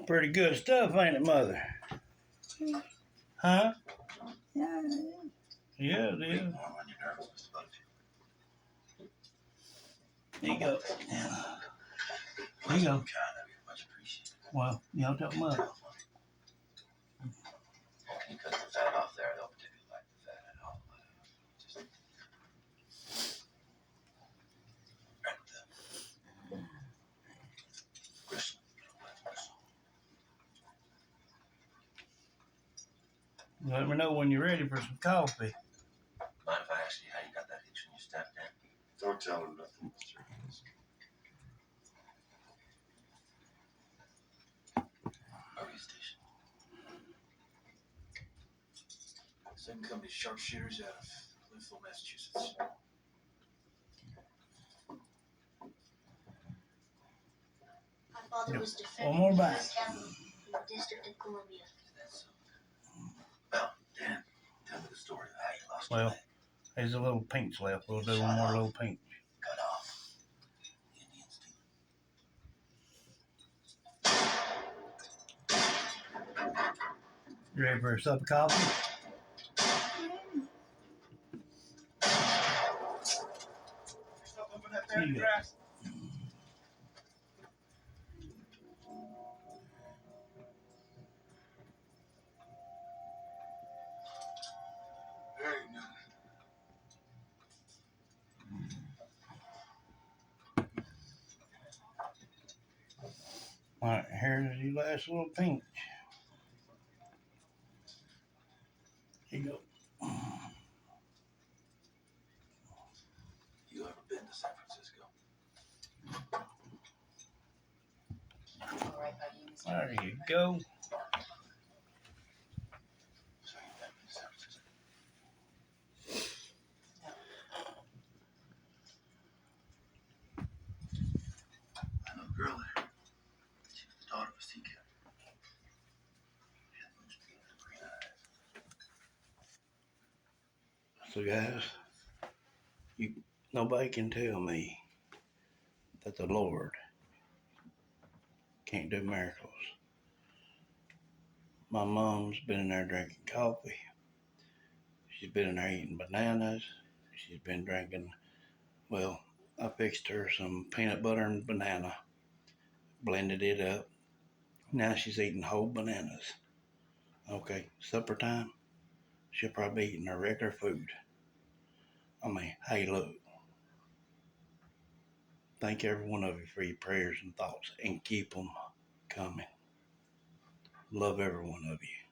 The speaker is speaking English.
pretty good stuff, ain't it, Mother? Huh? Yeah. Yeah, it is. There you go. There you go. Well, y'all tell them up. You cut the fat off there. I don't particularly like the fat at all. Let me know when you're ready for some coffee. Mind if I ask you how you got that itch when you stepped in? Don't tell him nothing, Mr. Hayes. Army station. Second company sharpshooters out of Linfield, Massachusetts. My father was One defending more the bite. U.S. capital in the District of Columbia. That's well, Dan, tell me the story of how you lost Well, your leg. there's a little pinch left. We'll do one more little pinch. Cut off. The Indians do. You ready for a cup of coffee? Here you go. There ain't nothing. All right, here's your last little pinch. Here you go. You ever been to San Francisco? All right, buddy. There you go. So you've been to San Francisco? I know a girl there. She was the daughter of a sea captain. She had those beautiful green eyes. So guys, nobody can tell me that the Lord can't do miracles. My mom's been in there drinking coffee. She's been in there eating bananas. She's been drinking, well, I fixed her some peanut butter and banana, blended it up. Now she's eating whole bananas. Okay, supper time, she'll probably be eating her regular food. I mean, hey, look. Thank every one of you for your prayers and thoughts, and keep them coming. Love every one of you.